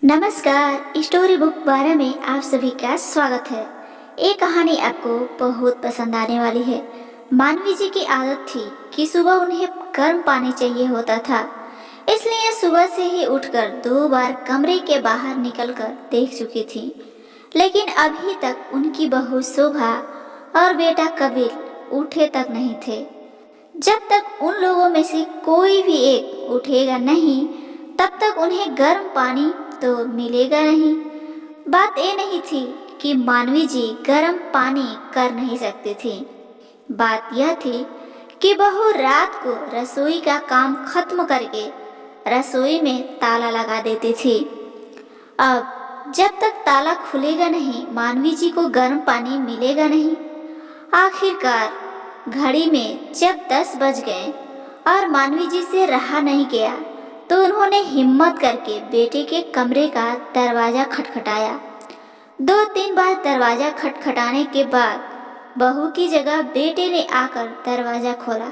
नमस्कार। Story book 12 में आप सभी का स्वागत है। ये कहानी आपको बहुत पसंद आने वाली है। मानवी जी की आदत थी कि सुबह उन्हें गर्म पानी चाहिए होता था, इसलिए सुबह से ही उठकर 2 बार कमरे के बाहर निकलकर देख चुकी थी, लेकिन अभी तक उनकी बहू शोभा और बेटा कबीर उठे तक नहीं थे। जब तक उन लोगों में से कोई भी एक उठेगा नहीं, तब तक उन्हें गर्म पानी तो मिलेगा नहीं। बात ये नहीं थी कि मानवी जी गर्म पानी कर नहीं सकती थी, बात यह थी कि बहू रात को रसोई का काम खत्म करके रसोई में ताला लगा देती थी। अब जब तक ताला खुलेगा नहीं, मानवी जी को गर्म पानी मिलेगा नहीं। आखिरकार घड़ी में जब 10 बज गए और मानवी जी से रहा नहीं गया, तो उन्होंने हिम्मत करके बेटे के कमरे का दरवाजा खटखटाया। 2-3 बार दरवाजा खटखटाने के बाद बहू की जगह बेटे ने आकर दरवाजा खोला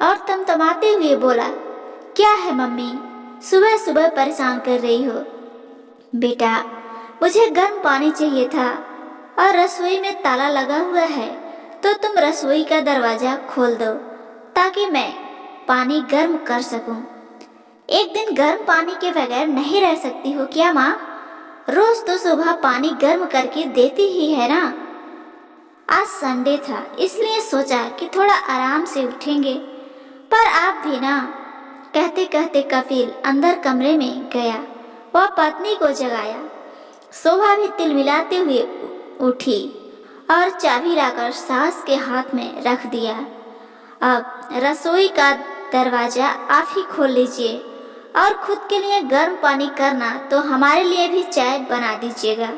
और तमतमाते हुए बोला, क्या है मम्मी, सुबह सुबह परेशान कर रही हो? बेटा, मुझे गर्म पानी चाहिए था और रसोई में ताला लगा हुआ है, तो तुम रसोई का दरवाजा खोल दो ताकि मैं पानी गर्म कर सकूं। एक दिन गर्म पानी के बगैर नहीं रह सकती हो क्या माँ? रोज तो सुबह पानी गर्म करके देती ही है ना। आज संडे था, इसलिए सोचा कि थोड़ा आराम से उठेंगे, पर आप भी ना। कहते कहते कपिल अंदर कमरे में गया, वह पत्नी को जगाया। शोभा भी तिलमिलाते हुए उठी और चाबी लाकर सास के हाथ में रख दिया। अब रसोई का दरवाजा आप ही खोल लीजिए और खुद के लिए गर्म पानी करना, तो हमारे लिए भी चाय बना दीजिएगा।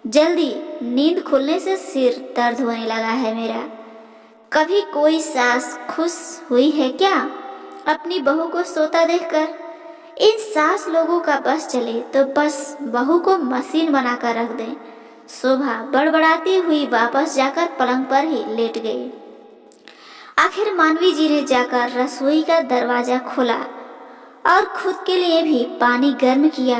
जल्दी, नींद खुलने से सिर दर्द होने लगा है मेरा। कभी कोई सास खुश हुई है क्या अपनी बहू को सोता देखकर? इन सास लोगों का बस चले तो बस बहू को मशीन बनाकर रख दें। शोभा बड़बड़ाती हुई वापस जाकर पलंग पर ही लेट गई। आखिर मानवी जी ने जाकर रसोई का दरवाजा खोला और खुद के लिए भी पानी गर्म किया।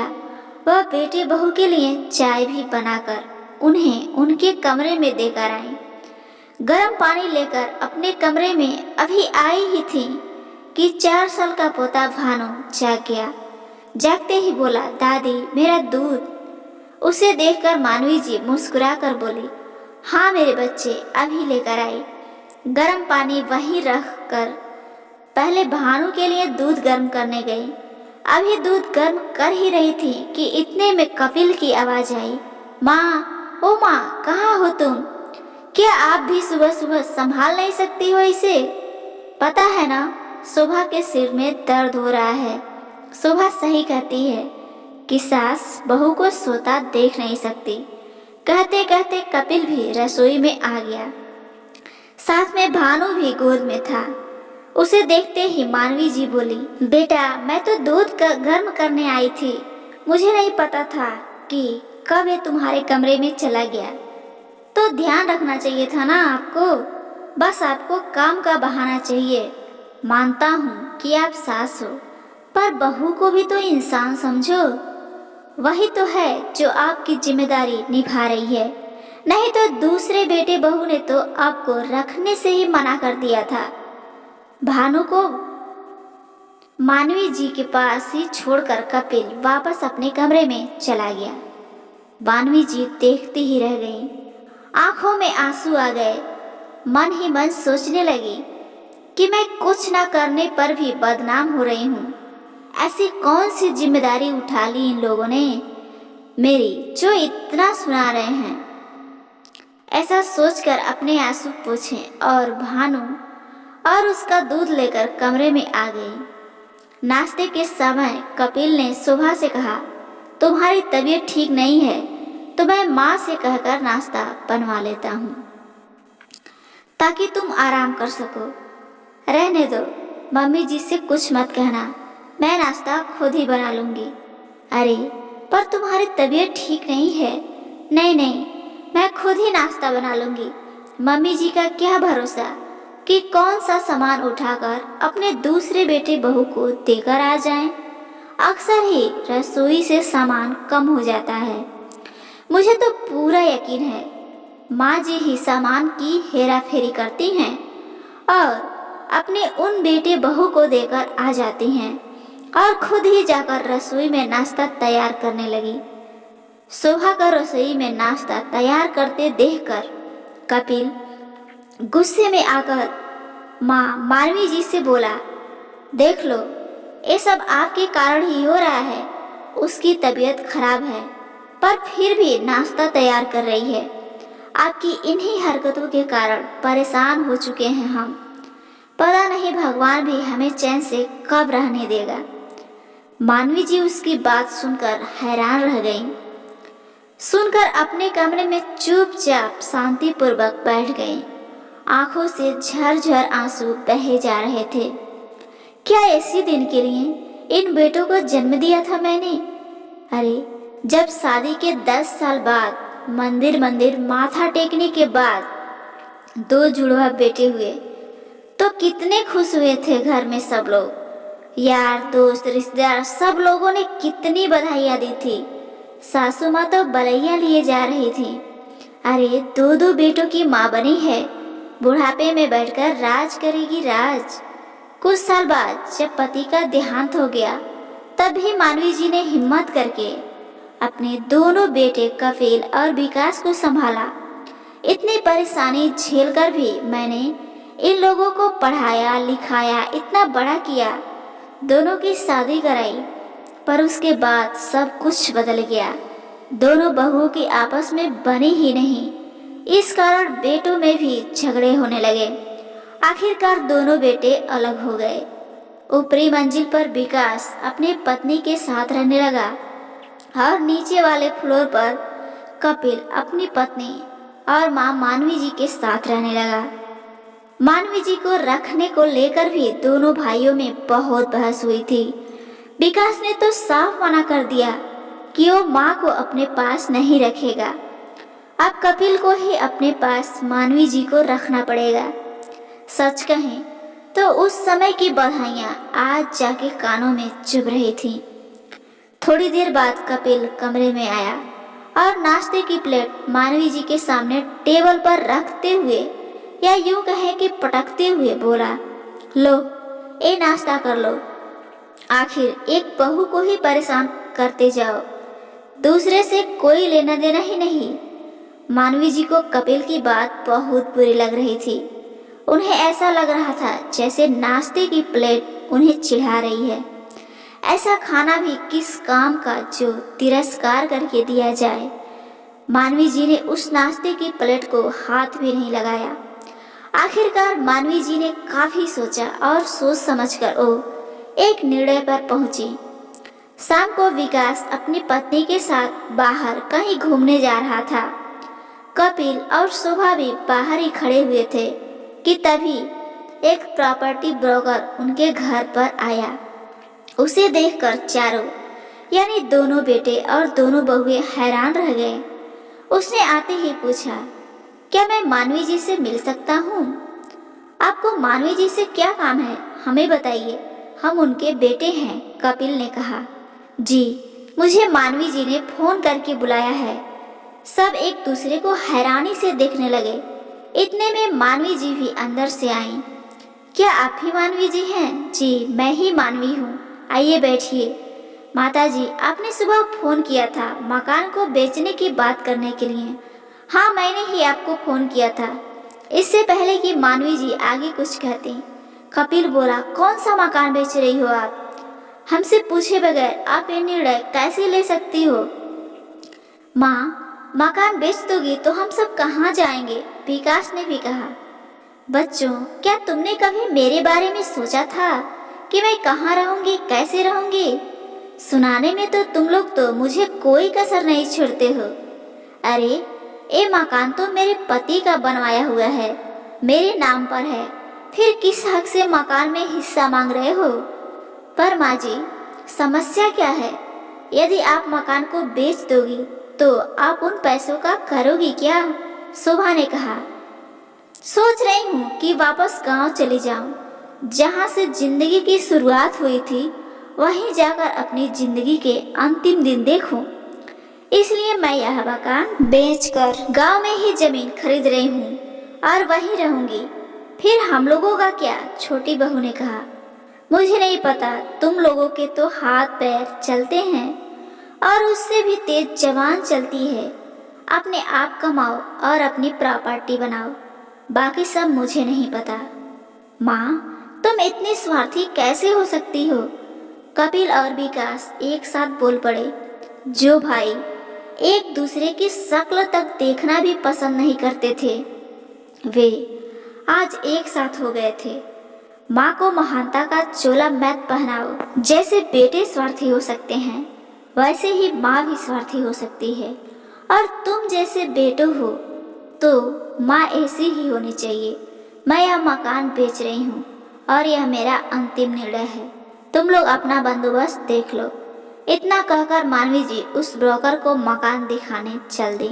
वह बेटे बहू के लिए चाय भी बनाकर उन्हें उनके कमरे में देकर आई। गर्म पानी लेकर अपने कमरे में अभी आई ही थी कि 4 साल का पोता भानु जाग गया। जागते ही बोला, दादी मेरा दूध। उसे देखकर मानवी जी मुस्कुराकर बोली, हाँ मेरे बच्चे, अभी लेकर आई। गर्म पानी वहीं रख कर पहले भानु के लिए दूध गर्म करने गई। अभी दूध गर्म कर ही रही थी कि इतने में कपिल की आवाज आई, माँ, ओ माँ, कहाँ हो तुम? क्या आप भी सुबह सुबह संभाल नहीं सकती हो इसे? पता है ना, शोभा के सिर में दर्द हो रहा है। शोभा सही कहती है कि सास बहू को सोता देख नहीं सकती। कहते कहते कपिल भी रसोई में आ गया, साथ में भानु भी गोद में था। उसे देखते ही मानवी जी बोली, बेटा मैं तो दूध गर्म करने आई थी, मुझे नहीं पता था कि कब ये तुम्हारे कमरे में चला गया। तो ध्यान रखना चाहिए था ना आपको, बस आपको काम का बहाना चाहिए। मानता हूँ कि आप सास हो, पर बहू को भी तो इंसान समझो। वही तो है जो आपकी जिम्मेदारी निभा रही है, नहीं तो दूसरे बेटे बहू ने तो आपको रखने से ही मना कर दिया था। भानु को मानवी जी के पास ही छोड़कर कपिल वापस अपने कमरे में चला गया। मानवी जी देखती ही रह गई, आंखों में आंसू आ गए। मन ही मन सोचने लगी कि मैं कुछ ना करने पर भी बदनाम हो रही हूँ। ऐसी कौन सी जिम्मेदारी उठा ली इन लोगों ने मेरी, जो इतना सुना रहे हैं। ऐसा सोचकर अपने आंसू पोंछे और भानु और उसका दूध लेकर कमरे में आ गई। नाश्ते के समय कपिल ने शोभा से कहा, तुम्हारी तबीयत ठीक नहीं है तो मैं माँ से कहकर नाश्ता बनवा लेता हूँ ताकि तुम आराम कर सको। रहने दो, मम्मी जी से कुछ मत कहना, मैं नाश्ता खुद ही बना लूँगी। अरे पर तुम्हारी तबीयत ठीक नहीं है। नहीं नहीं, मैं खुद ही नाश्ता बना लूँगी। मम्मी जी का क्या भरोसा कि कौन सा सामान उठाकर अपने दूसरे बेटे बहू को देकर आ जाएं। अक्सर ही रसोई से सामान कम हो जाता है। मुझे तो पूरा यकीन है माँ जी ही सामान की हेरा फेरी करती हैं और अपने उन बेटे बहू को देकर आ जाती हैं और खुद ही जाकर रसोई में नाश्ता तैयार करने लगी। शोभा का रसोई में नाश्ता तैयार करते देखकर कपिल गुस्से में आकर माँ मानवी जी से बोला, देख लो, ये सब आपके कारण ही हो रहा है। उसकी तबीयत खराब है पर फिर भी नाश्ता तैयार कर रही है। आपकी इन्हीं हरकतों के कारण परेशान हो चुके हैं हम। पता नहीं भगवान भी हमें चैन से कब रहने देगा। मानवी जी उसकी बात सुनकर हैरान रह गईं। सुनकर अपने कमरे में चुपचाप शांतिपूर्वक बैठ गईं। आंखों से झरझर आंसू बहे जा रहे थे। क्या ऐसी दिन के लिए इन बेटों को जन्म दिया था मैंने? अरे, जब शादी के 10 साल बाद मंदिर मंदिर माथा टेकने के बाद 2 जुड़वा बेटे हुए तो कितने खुश हुए थे घर में सब लोग। यार दोस्त रिश्तेदार सब लोगों ने कितनी बधाइयाँ दी थी। सासू माँ तो बलैया लिए जा रही थी। अरे, 2 बेटों की माँ बनी है, बुढ़ापे में बैठकर राज करेगी राज। कुछ साल बाद जब पति का देहांत हो गया तभी मानवी जी ने हिम्मत करके अपने दोनों बेटे कपिल और विकास को संभाला। इतनी परेशानी झेलकर भी मैंने इन लोगों को पढ़ाया लिखाया, इतना बड़ा किया, दोनों की शादी कराई। पर उसके बाद सब कुछ बदल गया। दोनों बहुओं की आपस में बनी ही नहीं। इस कारण बेटों में भी झगड़े होने लगे। आखिरकार दोनों बेटे अलग हो गए। ऊपरी मंजिल पर विकास अपनी पत्नी के साथ रहने लगा और नीचे वाले फ्लोर पर कपिल अपनी पत्नी और माँ मानवी जी के साथ रहने लगा। मानवी जी को रखने को लेकर भी दोनों भाइयों में बहुत बहस हुई थी। विकास ने तो साफ मना कर दिया कि वो माँ को अपने पास नहीं रखेगा। अब कपिल को ही अपने पास मानवी जी को रखना पड़ेगा। सच कहें तो उस समय की बधाइयाँ आज जाके कानों में चुभ रही थी। थोड़ी देर बाद कपिल कमरे में आया और नाश्ते की प्लेट मानवी जी के सामने टेबल पर रखते हुए या यूं कहें कि पटकते हुए बोला, लो, ये नाश्ता कर लो। आखिर एक बहू को ही परेशान करते जाओ, दूसरे से कोई लेना देना ही नहीं। मानवी जी को कपिल की बात बहुत बुरी लग रही थी। उन्हें ऐसा लग रहा था जैसे नाश्ते की प्लेट उन्हें चिढ़ा रही है। ऐसा खाना भी किस काम का जो तिरस्कार करके दिया जाए। मानवी जी ने उस नाश्ते की प्लेट को हाथ भी नहीं लगाया। आखिरकार मानवी जी ने काफी सोचा और सोच समझकर वो एक निर्णय पर पहुंची। शाम को विकास अपनी पत्नी के साथ बाहर कहीं घूमने जा रहा था। कपिल और शोभा भी बाहर ही खड़े हुए थे कि तभी एक प्रॉपर्टी ब्रोकर उनके घर पर आया। उसे देखकर चारों यानी दोनों बेटे और दोनों बहुएं हैरान रह गए। उसने आते ही पूछा, क्या मैं मानवी जी से मिल सकता हूँ? आपको मानवी जी से क्या काम है, हमें बताइए, हम उनके बेटे हैं। कपिल ने कहा, जी, मुझे मानवी जी ने फोन करके बुलाया है। सब एक दूसरे को हैरानी से देखने लगे। इतने में मानवी जी भी अंदर से आईं। क्या आप ही मानवी जी हैं? जी, मैं ही मानवी हूँ, आइए बैठिए। माताजी, आपने सुबह फोन किया था मकान को बेचने की बात करने के लिए। हाँ, मैंने ही आपको फोन किया था, इससे पहले कि मानवी जी आगे कुछ कहती। कपिल बोला, कौन सा मकान बेच रही हो आप? हमसे पूछे बगैर आप ये निर्णय कैसे ले सकती हो? माँ, मकान बेच दोगी तो हम सब कहाँ जाएंगे? विकास ने भी कहा। बच्चों, क्या तुमने कभी मेरे बारे में सोचा था कि मैं कहाँ रहूंगी, कैसे रहूंगी? सुनाने में तो तुम लोग तो मुझे कोई कसर नहीं छोड़ते हो। अरे, ये मकान तो मेरे पति का बनवाया हुआ है, मेरे नाम पर है, फिर किस हक से मकान में हिस्सा मांग रहे हो? पर माँ जी, समस्या क्या है? यदि आप मकान को बेच दोगी तो आप उन पैसों का करोगी क्या? शोभा ने कहा। सोच रही हूँ कि वापस गांव चली जाऊं, जहाँ से जिंदगी की शुरुआत हुई थी वहीं जाकर अपनी जिंदगी के अंतिम दिन देखूं। इसलिए मैं यह मकान बेचकर गांव में ही जमीन खरीद रही हूँ और वहीं रहूंगी। फिर हम लोगों का क्या? छोटी बहू ने कहा। मुझे नहीं पता, तुम लोगों के तो हाथ पैर चलते हैं और उससे भी तेज जबान चलती है। अपने आप कमाओ और अपनी प्रॉपर्टी बनाओ, बाकी सब मुझे नहीं पता। माँ, तुम इतनी स्वार्थी कैसे हो सकती हो? कपिल और विकास एक साथ बोल पड़े। जो भाई एक दूसरे की शक्ल तक देखना भी पसंद नहीं करते थे, वे आज एक साथ हो गए थे। माँ को महानता का चोला मत पहनाओ। जैसे बेटे स्वार्थी हो सकते हैं, वैसे ही माँ भी स्वार्थी हो सकती है। और तुम जैसे बेटो हो तो माँ ऐसी ही होनी चाहिए। मैं यह मकान बेच रही हूँ और यह मेरा अंतिम निर्णय है। तुम लोग अपना बंदोबस्त देख लो। इतना कहकर मानवी जी उस ब्रोकर को मकान दिखाने चल दी।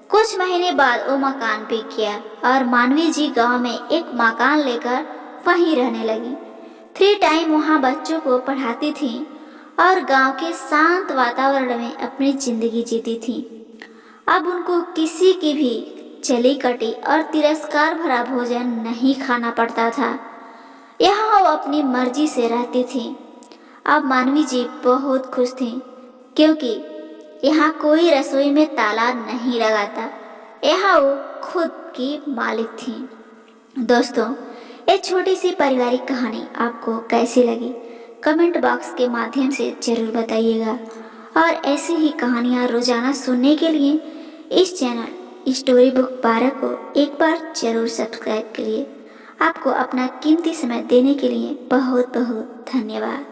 कुछ महीने बाद वो मकान बिक गया और मानवी जी गांव में एक मकान लेकर वहीं रहने लगी। 3 टाइम वहाँ बच्चों को पढ़ाती थी और गांव के शांत वातावरण में अपनी जिंदगी जीती थी। अब उनको किसी की भी चली कटी और तिरस्कार भरा भोजन नहीं खाना पड़ता था। यहाँ वो अपनी मर्जी से रहती थी। अब मानवी जी बहुत खुश थी, क्योंकि यहाँ कोई रसोई में ताला नहीं लगाता। यहाँ वो खुद की मालिक थी। दोस्तों, ये छोटी सी पारिवारिक कहानी आपको कैसी लगी? कमेंट बॉक्स के माध्यम से ज़रूर बताइएगा। और ऐसी ही कहानियाँ रोजाना सुनने के लिए इस चैनल स्टोरी बुक 12 को एक बार जरूर सब्सक्राइब करिए। आपको अपना कीमती समय देने के लिए बहुत बहुत धन्यवाद।